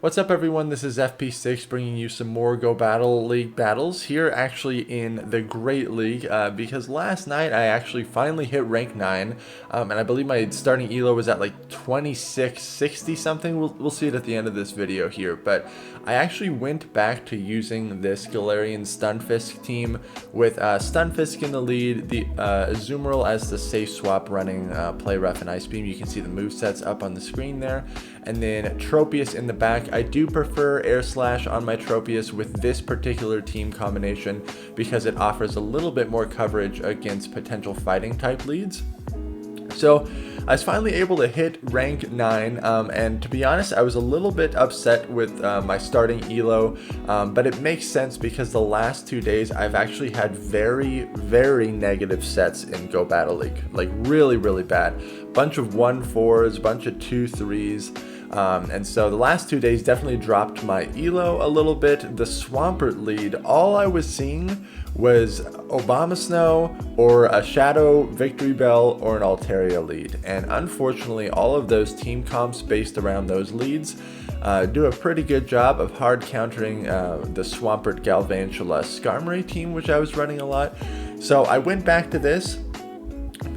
What's up everyone, this is FP6 bringing you some more Go Battle League battles here actually in the Great League because last night I actually finally hit rank 9 and I believe my starting elo was at like 2660 something. We'll see it at the end of this video here, but I actually went back to using this Galarian Stunfisk team with Stunfisk in the lead, the Azumarill as the safe swap running Play Rough and Ice Beam. You can see the movesets up on the screen there, and then Tropius in the back. I do prefer Air Slash on my Tropius with this particular team combination because it offers a little bit more coverage against potential fighting type leads. So I was finally able to hit rank 9, and to be honest, I was a little bit upset with my starting elo, but it makes sense because the last 2 days I've actually had very negative sets in Go Battle League, like really bad. Bunch of 1-4s, bunch of 2-3s. And so the last 2 days definitely dropped my elo a little bit. The Swampert lead, all I was seeing was Obama Snow or a Shadow Victory Bell or an Altaria lead. And unfortunately, all of those team comps based around those leads do a pretty good job of hard countering the Swampert Galvantula Skarmory team, which I was running a lot. So I went back to this,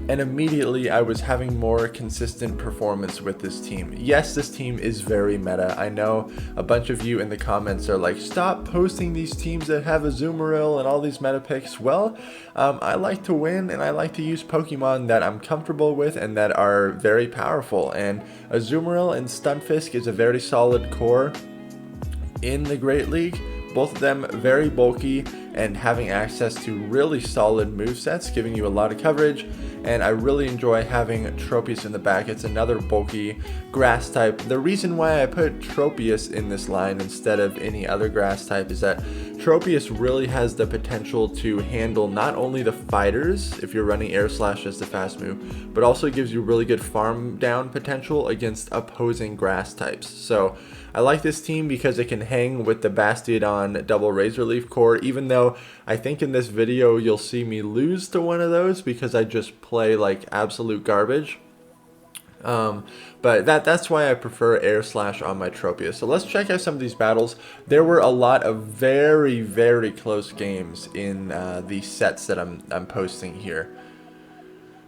and immediately I was having more consistent performance with this team. Yes, this team is very meta. I know a bunch of you in the comments are like, stop posting these teams that have Azumarill and all these meta picks. Well, I like to win and I like to use Pokemon that I'm comfortable with and that are very powerful. And Azumarill and Stunfisk is a very solid core in the Great League. Both of them very bulky and having access to really solid movesets, giving you a lot of coverage. And I really enjoy having Tropius in the back. It's another bulky grass type. The reason why I put Tropius in this line instead of any other grass type is that Tropius really has the potential to handle not only the fighters, if you're running Air Slash as the fast move, but also gives you really good farm down potential against opposing grass types. So I like this team because it can hang with the Bastiodon double Razor Leaf core, even though I think in this video you'll see me lose to one of those because I just play like absolute garbage. But that's why I prefer Air Slash on my Tropius. So let's check out some of these battles. There were a lot of very close games in the sets that I'm posting here.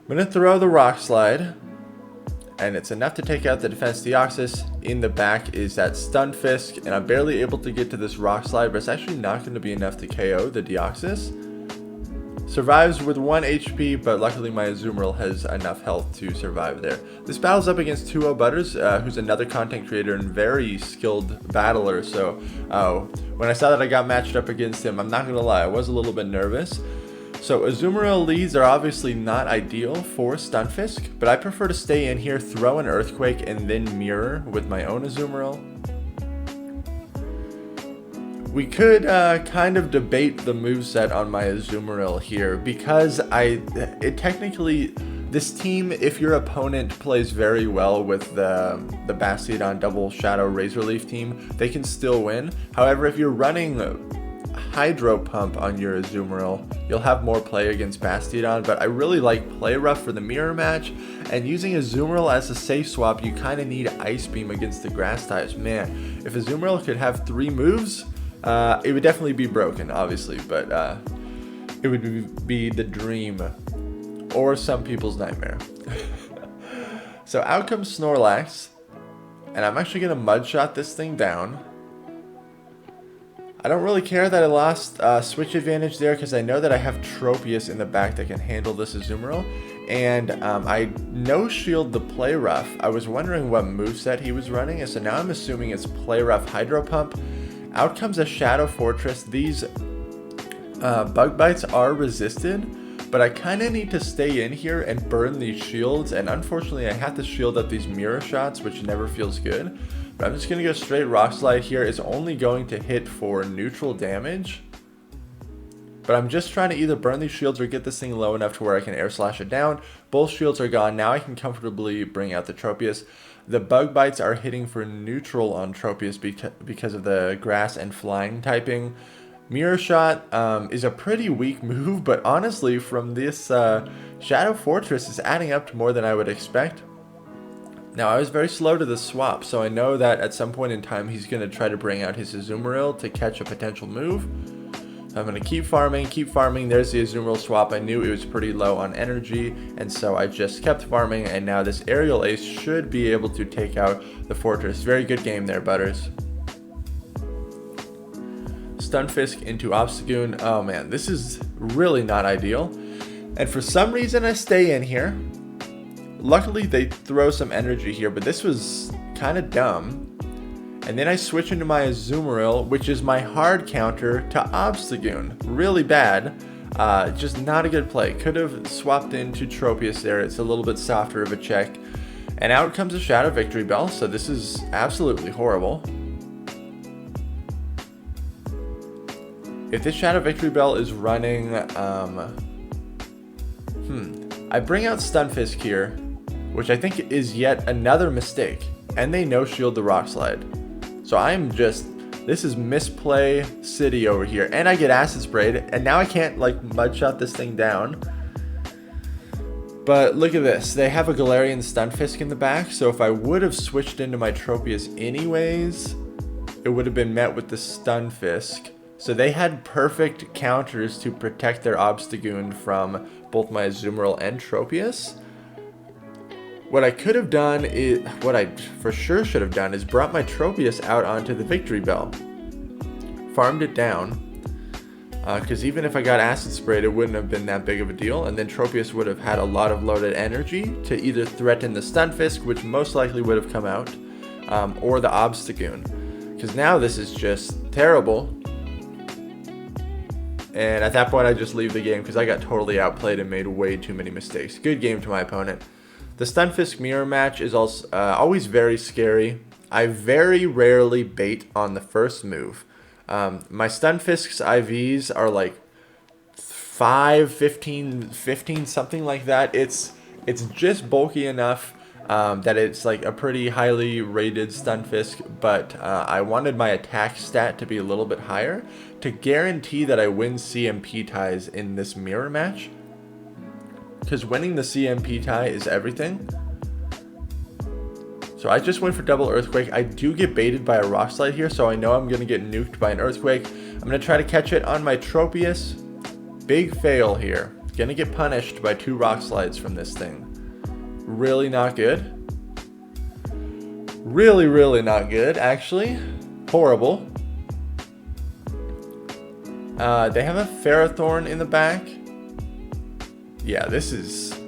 I'm going to throw the Rock Slide, and it's enough to take out the Defense Deoxys. In the back is that Stunfisk, and I'm barely able to get to this Rock Slide, but it's actually not going to be enough to KO the Deoxys. Survives with 1 HP, but luckily my Azumarill has enough health to survive there. This battle's up against 2-0 Butters, who's another content creator and very skilled battler, so when I saw that I got matched up against him, I'm not going to lie, I was a little bit nervous. So Azumarill leads are obviously not ideal for Stunfisk, but I prefer to stay in here, throw an Earthquake, and then mirror with my own Azumarill. We could kind of debate the moveset on my Azumarill here because technically this team, if your opponent plays very well with the Bastiodon double Shadow Razor Leaf team, they can still win. However, if you're running Hydro Pump on your Azumarill, you'll have more play against Bastiodon, but I really like Play Rough for the mirror match, and using Azumarill as a safe swap, you kind of need Ice Beam against the grass types. Man, if Azumarill could have 3 moves, it would definitely be broken, obviously, but it would be the dream, or some people's nightmare. So out comes Snorlax, and I'm actually going to Mud Shot this thing down. I don't really care that I lost switch advantage there because I know that I have Tropius in the back that can handle this Azumarill. And I no-shield the Play Rough. I was wondering what moveset he was running, and so now I'm assuming it's Play Rough Hydro Pump. Out comes a Shadow Fortress. These Bug Bites are resisted, but I kind of need to stay in here and burn these shields, and unfortunately I have to shield up these mirror shots, which never feels good. But I'm just going to go straight Rock Slide here. It's only going to hit for neutral damage, but I'm just trying to either burn these shields or get this thing low enough to where I can Air Slash it down. Both shields are gone. Now I can comfortably bring out the Tropius. The Bug Bites are hitting for neutral on Tropius because of the grass and flying typing. Mirror Shot is a pretty weak move, but honestly, from this Shadow Fortress is adding up to more than I would expect. Now, I was very slow to the swap, so I know that at some point in time he's going to try to bring out his Azumarill to catch a potential move. I'm going to keep farming. There's the Azumarill swap. I knew it was pretty low on energy, and so I just kept farming, and now this Aerial Ace should be able to take out the Fortress. Very good game there, Butters. Stunfisk into Obstagoon. Oh man, this is really not ideal. And for some reason I stay in here. Luckily they throw some energy here, but this was kind of dumb. And then I switch into my Azumarill, which is my hard counter to Obstagoon. Really bad. Just not a good play. Could have swapped into Tropius there. It's a little bit softer of a check. And out comes a Shadow Victory Bell, so this is absolutely horrible. If this Shadow Victory Bell is running, I bring out Stunfisk here, which I think is yet another mistake, and they no-shield the Rock Slide. So this is misplay city over here, and I get Acid Sprayed, and now I can't, like, mudshot this thing down. But look at this, they have a Galarian Stunfisk in the back, so if I would have switched into my Tropius anyways, it would have been met with the Stunfisk. So they had perfect counters to protect their Obstagoon from both my Azumarill and Tropius. What I could have done is, what I for sure should have done is brought my Tropius out onto the Victory Bell. Farmed it down. Because even if I got Acid Sprayed, it wouldn't have been that big of a deal. And then Tropius would have had a lot of loaded energy to either threaten the Stunfisk, which most likely would have come out, or the Obstagoon. Because now this is just terrible. And at that point, I just leave the game because I got totally outplayed and made way too many mistakes. Good game to my opponent. The Stunfisk mirror match is also always very scary. I very rarely bait on the first move. My Stunfisk's IVs are like 5, 15, something like that. It's just bulky enough that it's like a pretty highly rated Stunfisk, but I wanted my attack stat to be a little bit higher to guarantee that I win CMP ties in this mirror match, because winning the CMP tie is everything. So I just went for double Earthquake. I do get baited by a Rock Slide here, so I know I'm going to get nuked by an Earthquake. I'm going to try to catch it on my Tropius. Big fail here. Going to get punished by 2 Rock Slides from this thing. Really not good. Really not good, actually. Horrible. They have a Ferrothorn in the back. Yeah, this is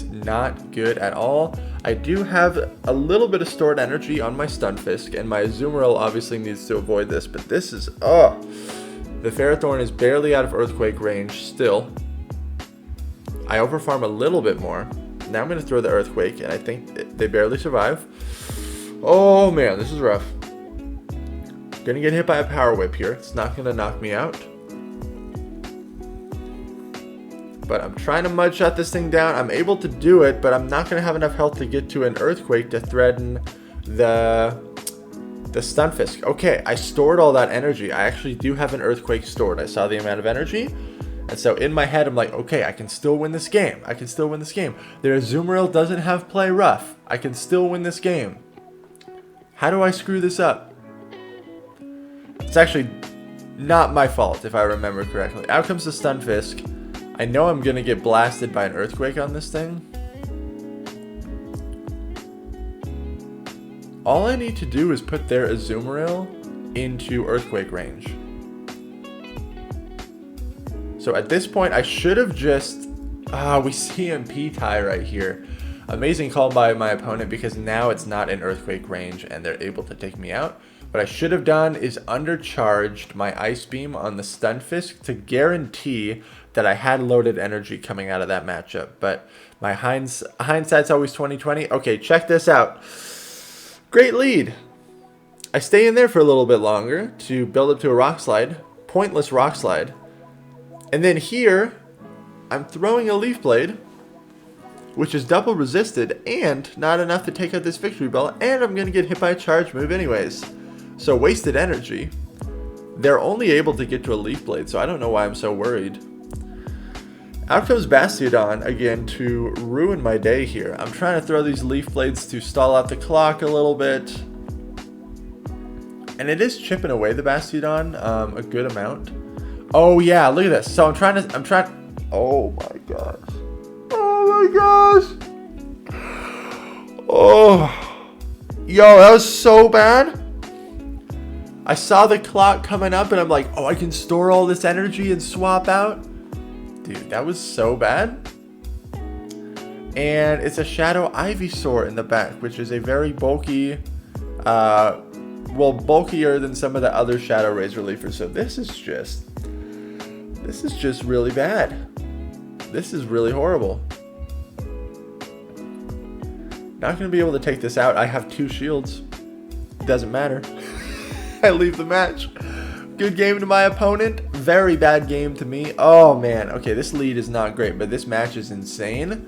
not good at all. I do have a little bit of stored energy on my Stunfisk, and my Azumarill obviously needs to avoid this, but this is, the Ferrothorn is barely out of Earthquake range still. I overfarm a little bit more. Now I'm going to throw the Earthquake, and I think they barely survive. Oh man, this is rough. Gonna get hit by a Power Whip here. It's not going to knock me out. But I'm trying to mudshot this thing down. I'm able to do it, but I'm not going to have enough health to get to an Earthquake to threaten the Stunfisk. Okay, I stored all that energy. I actually do have an Earthquake stored. I saw the amount of energy. And so in my head, I'm like, okay, I can still win this game. I can still win this game. Their Azumarill doesn't have play rough. I can still win this game. How do I screw this up? It's actually not my fault, if I remember correctly. Out comes the Stunfisk. I know I'm going to get blasted by an Earthquake on this thing. All I need to do is put their Azumarill into Earthquake range. So at this point, I should have just... we CMP tie right here. Amazing call by my opponent, because now it's not in Earthquake range and they're able to take me out. What I should have done is undercharged my Ice Beam on the Stunfisk to guarantee that I had loaded energy coming out of that matchup. But my hindsight's always 20/20. Okay, check this out. Great lead. I stay in there for a little bit longer to build up to a Rock Slide. Pointless Rock Slide. And then here, I'm throwing a Leaf Blade, which is double resisted and not enough to take out this Victory Bell, and I'm going to get hit by a charge move anyways. So wasted energy. They're only able to get to a Leaf Blade, so I don't know why I'm so worried. Out comes Bastiodon again to ruin my day here. I'm trying to throw these Leaf Blades to stall out the clock a little bit. And it is chipping away the Bastiodon a good amount. Oh yeah, look at this. So I'm trying, oh my gosh. Oh my gosh. Oh. Yo, that was so bad. I saw the clock coming up and I'm like, oh, I can store all this energy and swap out. Dude, that was so bad. And it's a Shadow Ivysaur in the back, which is a very bulky, well, bulkier than some of the other Shadow Razor Leafers. So this is just really bad. This is really horrible. Not going to be able to take this out. I have 2 shields. Doesn't matter. I leave the match. Good game to my opponent. Very bad game to me. Oh man. Okay, this lead is not great, but this match is insane.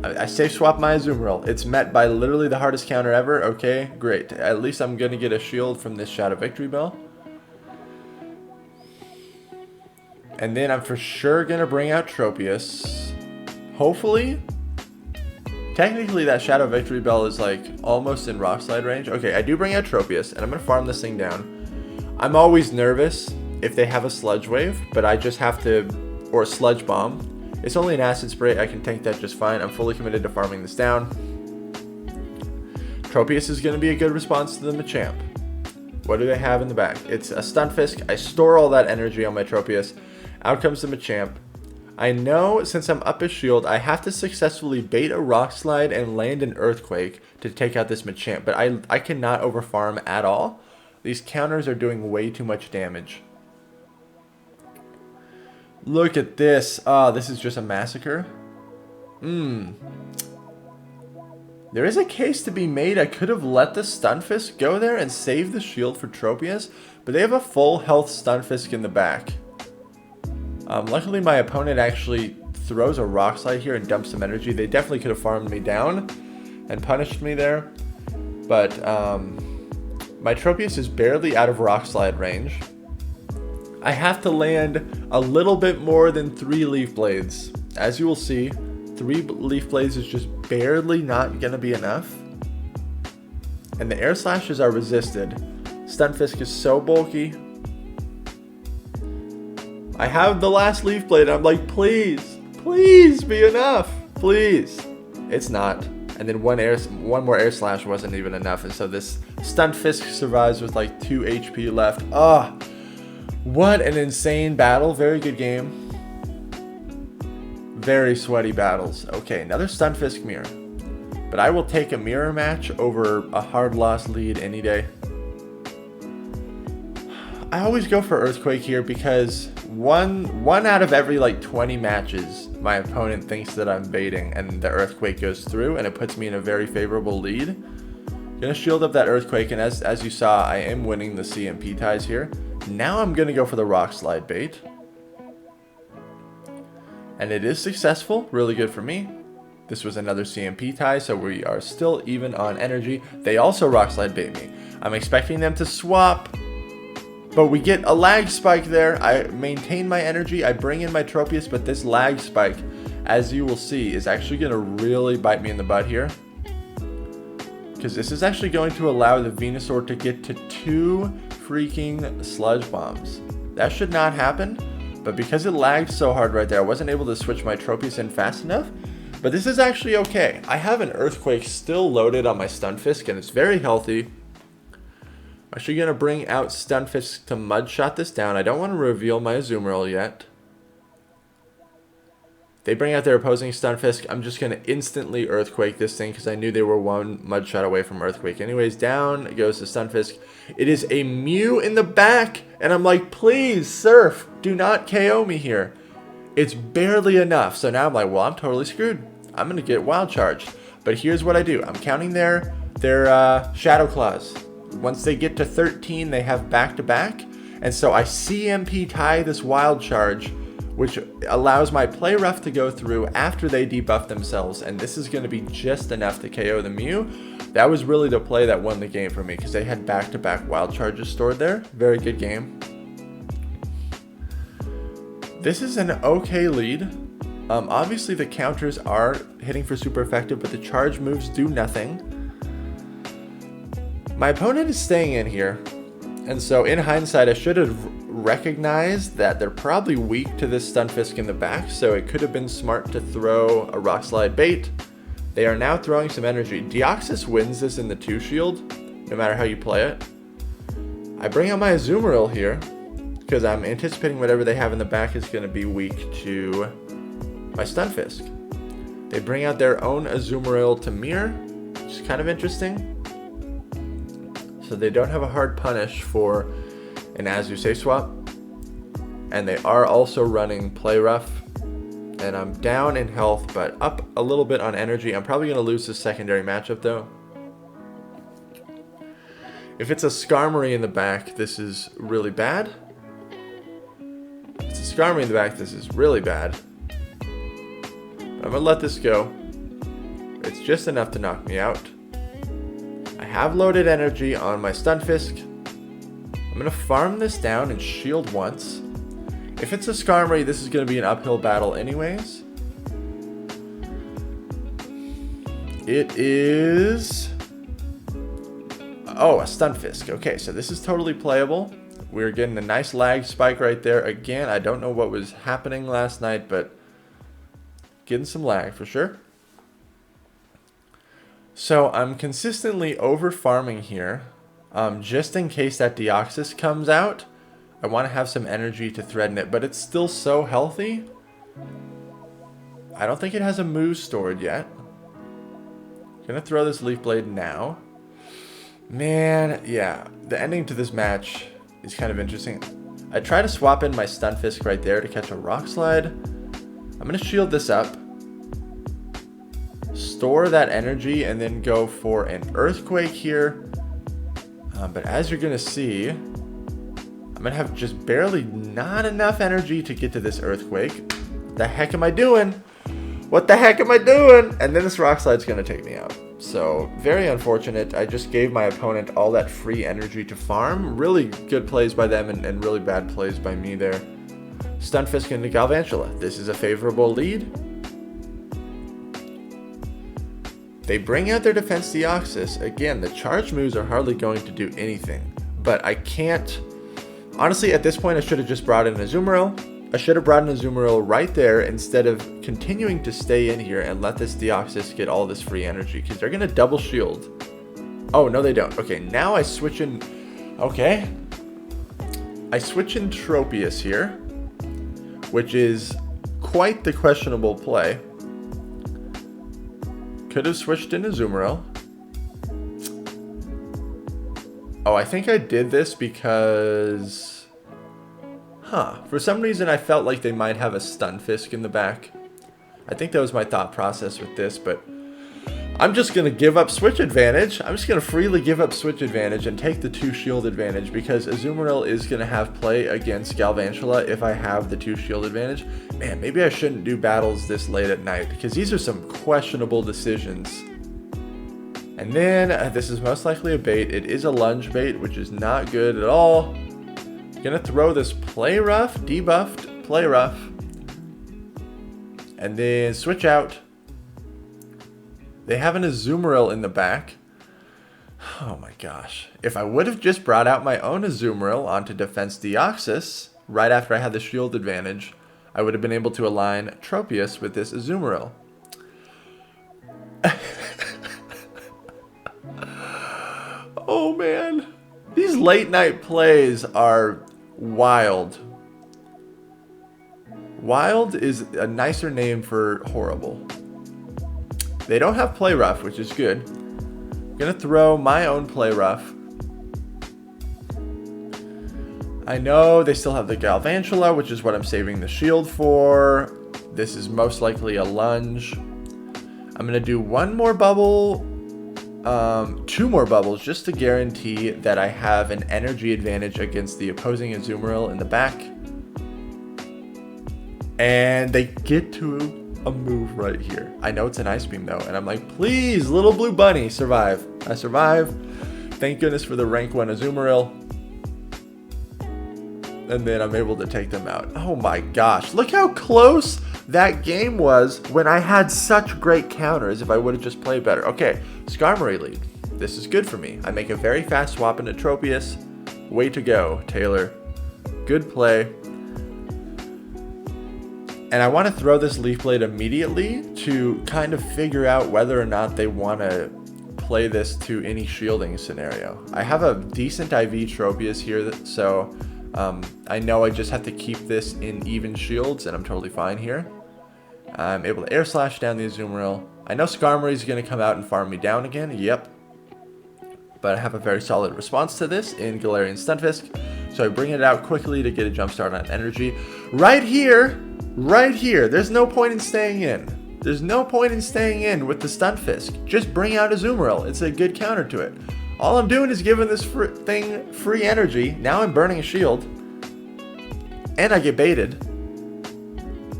I safe swap my Azumarill. It's met by literally the hardest counter ever. Okay, great. At least I'm going to get a shield from this Shadow Victory Bell. And then I'm for sure going to bring out Tropius. Hopefully. Technically, that Shadow Victory Bell is like almost in Rock Slide range. Okay, I do bring out Tropius, and I'm going to farm this thing down. I'm always nervous if they have a Sludge Wave, but I just have to, or a Sludge Bomb. It's only an Acid Spray. I can tank that just fine. I'm fully committed to farming this down. Tropius is going to be a good response to the Machamp. What do they have in the back? It's a Stunfisk. I store all that energy on my Tropius. Out comes the Machamp. I know since I'm up a shield, I have to successfully bait a Rock Slide and land an Earthquake to take out this Machamp, but I cannot overfarm at all. These counters are doing way too much damage. Look at this. This is just a massacre. There is a case to be made. I could have let the Stunfisk go there and save the shield for Tropius, but they have a full health Stunfisk in the back. Luckily, my opponent actually throws a Rock Slide here and dumps some energy. They definitely could have farmed me down and punished me there. But my Tropius is barely out of Rock Slide range. I have to land a little bit more than 3 Leaf Blades. As you will see, 3 Leaf Blades is just barely not going to be enough. And the Air Slashes are resisted. Stunfisk is so bulky. I have the last Leaf Blade. I'm like, please, please be enough. Please. It's not. And then one more Air Slash wasn't even enough. And so this Stunfisk survives with like 2 HP left. Ah, what an insane battle. Very good game. Very sweaty battles. Okay, another Stunfisk mirror. But I will take a mirror match over a hard loss lead any day. I always go for Earthquake here because one out of every like 20 matches my opponent thinks that I'm baiting and the Earthquake goes through and it puts me in a very favorable lead. Gonna shield up that Earthquake, and as you saw, I am winning the CMP ties here. Now I'm gonna go for the Rock Slide bait. And it is successful, really good for me. This was another CMP tie, so we are still even on energy. They also Rock Slide bait me. I'm expecting them to swap, but we get a lag spike there. I maintain my energy, I bring in my Tropius, but this lag spike, as you will see, is actually going to really bite me in the butt here. Because this is actually going to allow the Venusaur to get to 2 freaking Sludge Bombs. That should not happen, but because it lagged so hard right there, I wasn't able to switch my Tropius in fast enough. But this is actually okay. I have an Earthquake still loaded on my Stunfisk, and it's very healthy. I'm actually going to bring out Stunfisk to Mudshot this down. I don't want to reveal my Azumarill yet. They bring out their opposing Stunfisk. I'm just going to instantly Earthquake this thing because I knew they were 1 Mudshot away from Earthquake. Anyways, down goes the Stunfisk. It is a Mew in the back, and I'm like, please, Surf, do not KO me here. It's barely enough. So now I'm like, well, I'm totally screwed. I'm going to get Wild Charged. But here's what I do. I'm counting their Shadow Claws. Once they get to 13, they have back-to-back. And so I CMP tie this Wild Charge, which allows my Play Rough to go through after they debuff themselves. And this is going to be just enough to KO the Mew. That was really the play that won the game for me because they had back-to-back Wild Charges stored there. Very good game. This is an okay lead. Obviously the counters are hitting for super effective, but the charge moves do nothing. My opponent is staying in here, and so in hindsight I should have recognized that they're probably weak to this Stunfisk in the back, so it could have been smart to throw a Rock Slide bait. They are now throwing some energy. Deoxys wins this in the 2 shield, no matter how you play it. I bring out my Azumarill here, because I'm anticipating whatever they have in the back is going to be weak to my Stunfisk. They bring out their own Azumarill to mirror, which is kind of interesting. So they don't have a hard punish for an Azuse swap. And they are also running Play Rough. And I'm down in health, but up a little bit on energy. I'm probably going to lose this secondary matchup though. If it's a Skarmory in the back, this is really bad. If it's a Skarmory in the back, this is really bad. But I'm going to let this go. It's just enough to knock me out. I have loaded energy on my Stunfisk. I'm going to farm this down and shield once. If it's a Skarmory, this is going to be an uphill battle anyways. It is... oh, a Stunfisk. Okay, so this is totally playable. We're getting a nice lag spike right there. Again, I don't know what was happening last night, but getting some lag for sure. So I'm consistently over farming here. Just in case that Deoxys comes out, I want to have some energy to threaten it, but it's still so healthy. I don't think it has a move stored yet. Gonna throw this Leaf Blade now. Man, yeah, the ending to this match is kind of interesting. I try to swap in my Stunfisk right there to catch a Rock Slide. I'm gonna shield this up, store that energy, and then go for an Earthquake here. But as you're gonna see, I'm gonna have just barely not enough energy to get to this Earthquake. What the heck am I doing? What the heck am I doing? And then this Rock Slide's gonna take me out. So very unfortunate. I just gave my opponent all that free energy to farm. Really good plays by them and really bad plays by me there. Stunfisk into Galvantula. This is a favorable lead. They bring out their Defense Deoxys. Again, the charge moves are hardly going to do anything. But I can't... honestly, at this point, I should have just brought in a Azumarill. I should have brought in a Azumarill right there instead of continuing to stay in here and let this Deoxys get all this free energy, because they're going to double shield. Oh, no, they don't. Okay, now I switch in... okay. I switch in Tropius here, which is quite the questionable play. Could have switched in Azumarill. Oh, I think I did this because... for some reason I felt like they might have a Stunfisk in the back. I think that was my thought process with this, but I'm just going to give up switch advantage. I'm just going to freely give up switch advantage and take the 2 shield advantage, because Azumarill is going to have play against Galvantula if I have the 2 shield advantage. Man, maybe I shouldn't do battles this late at night, because these are some questionable decisions. And then this is most likely a bait. It is a lunge bait, which is not good at all. Gonna throw this Play Rough, debuffed Play Rough, and then switch out. They have an Azumarill in the back. Oh my gosh. If I would have just brought out my own Azumarill onto Defense Deoxys right after I had the shield advantage, I would have been able to align Tropius with this Azumarill. Oh man. These late night plays are wild. Wild is a nicer name for horrible. They don't have Play Rough, which is good. I'm gonna throw my own Play Rough. I know they still have the Galvantula, which is what I'm saving the shield for. This is most likely a lunge. I'm gonna do one more bubble, 2 more bubbles, just to guarantee that I have an energy advantage against the opposing Azumarill in the back. And they get to a move right here. I know it's an Ice Beam though, and I'm like, please, little blue bunny, survive. I survive. Thank goodness for the rank 1 Azumarill. and then I'm able to take them out. Oh my gosh, look how close that game was when I had such great counters if I would have just played better. Okay, Skarmory lead. This is good for me. I make a very fast swap into Tropius. Way to go, Taylor. Good play. And I want to throw this Leaf Blade immediately to kind of figure out whether or not they want to play this to any shielding scenario. I have a decent IV Tropius here, so I know I just have to keep this in even shields, and I'm totally fine here. I'm able to Air Slash down the Azumarill. I know Skarmory is going to come out and farm me down again. Yep. But I have a very solid response to this in Galarian Stunfisk. So I bring it out quickly to get a jump start on energy. Right here. There's no point in staying in. There's no point in staying in with the Stunfisk. Just bring out Azumarill. It's a good counter to it. All I'm doing is giving this thing free energy. Now I'm burning a shield. And I get baited.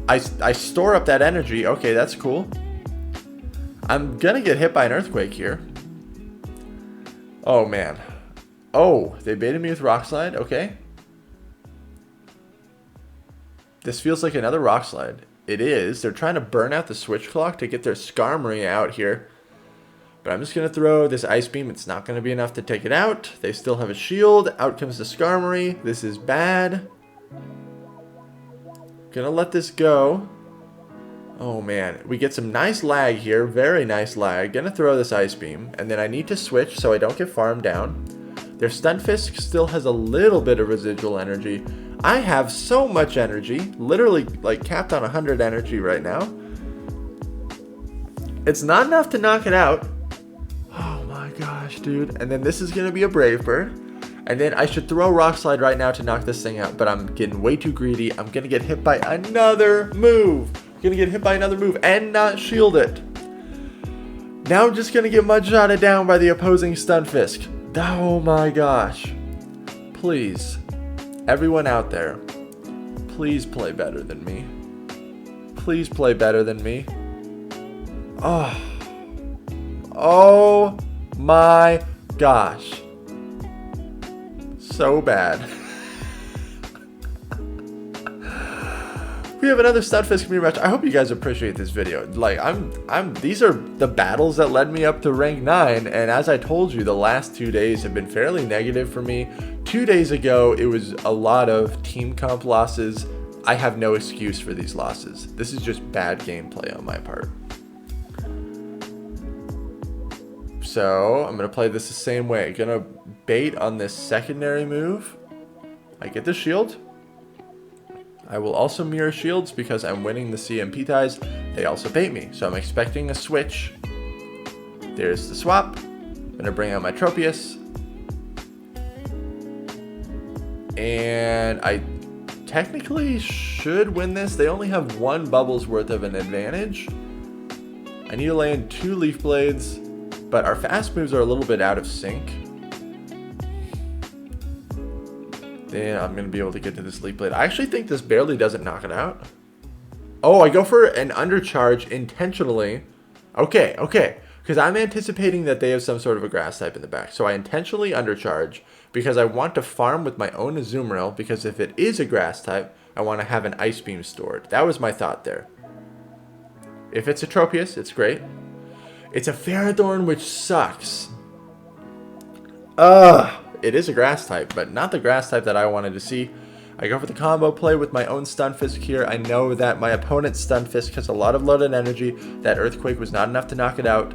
I store up that energy. Okay, that's cool. I'm gonna get hit by an Earthquake here. Oh, man. Oh, they baited me with Rock Slide. Okay. This feels like another Rock Slide. It is. They're trying to burn out the Switch Clock to get their Skarmory out here. But I'm just going to throw this Ice Beam. It's not going to be enough to take it out. They still have a shield. Out comes the Skarmory. This is bad. Gonna let this go. Oh man, we get some nice lag here, very nice lag. Gonna throw this Ice Beam, and then I need to switch so I don't get farmed down. Their Stunfisk still has a little bit of residual energy. I have so much energy, literally like capped on 100 energy right now. It's not enough to knock it out. Oh my gosh, dude. And then this is gonna be a Brave Bird. And then I should throw Rock Slide right now to knock this thing out, but I'm getting way too greedy. I'm gonna get hit by another move. And not shield it. Now I'm just gonna get mudshotted down by the opposing Stunfisk. Oh my gosh. Please, everyone out there, please play better than me. Please play better than me. Oh my gosh. So bad. We have another Stunfisk rematch. I hope you guys appreciate this video. Like, these are the battles that led me up to rank 9, and as I told you, the last 2 days have been fairly negative for me. 2 days ago, it was a lot of team comp losses. I have no excuse for these losses. This is just bad gameplay on my part. So, I'm going to play this the same way. Going to bait on this secondary move. I get the shield. I will also mirror shields because I'm winning the CMP ties. They also bait me, so I'm expecting a switch. There's the swap. I'm going to bring out my Tropius. And I technically should win this. They only have 1 bubble's worth of an advantage. I need to land 2 Leaf Blades, but our fast moves are a little bit out of sync. Then I'm going to be able to get to this Leaf Blade. I actually think this barely doesn't knock it out. Oh, I go for an undercharge intentionally. Okay. Because I'm anticipating that they have some sort of a grass type in the back. So I intentionally undercharge because I want to farm with my own Azumarill. Because if it is a grass type, I want to have an Ice Beam stored. That was my thought there. If it's a Tropius, it's great. It's a Ferrothorn, which sucks. It is a grass type, but not the grass type that I wanted to see. I go for the combo play with my own Stunfisk here. I know that my opponent's Stunfisk has a lot of loaded energy. That Earthquake was not enough to knock it out.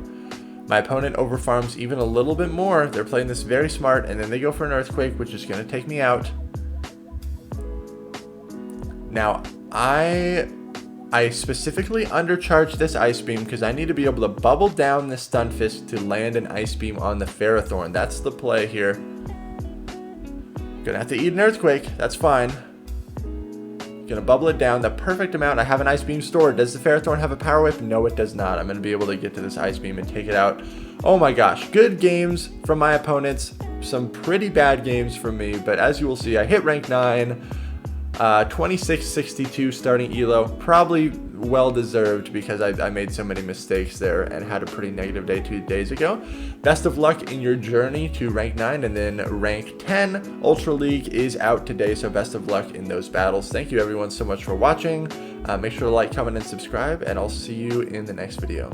My opponent overfarms even a little bit more. They're playing this very smart, and then they go for an Earthquake, which is going to take me out. Now, I specifically undercharged this Ice Beam because I need to be able to bubble down this Stunfisk to land an Ice Beam on the Ferrothorn. That's the play here. Gonna have to eat an Earthquake. That's fine. Gonna bubble it down the perfect amount. I have an Ice Beam stored. Does the Ferrothorn have a Power Whip? No, it does not. I'm gonna be able to get to this Ice Beam and take it out. Oh my gosh. Good games from my opponents. Some pretty bad games from me. But as you will see, I hit rank 9. 2662 starting elo. Probably well deserved because I made so many mistakes there and had a pretty negative day 2 days ago. Best of luck in your journey to rank 9, and then rank 10 Ultra League is out today, so best of luck in those battles. Thank you everyone so much for watching. Make sure to like, comment, and subscribe, and I'll see you in the next video.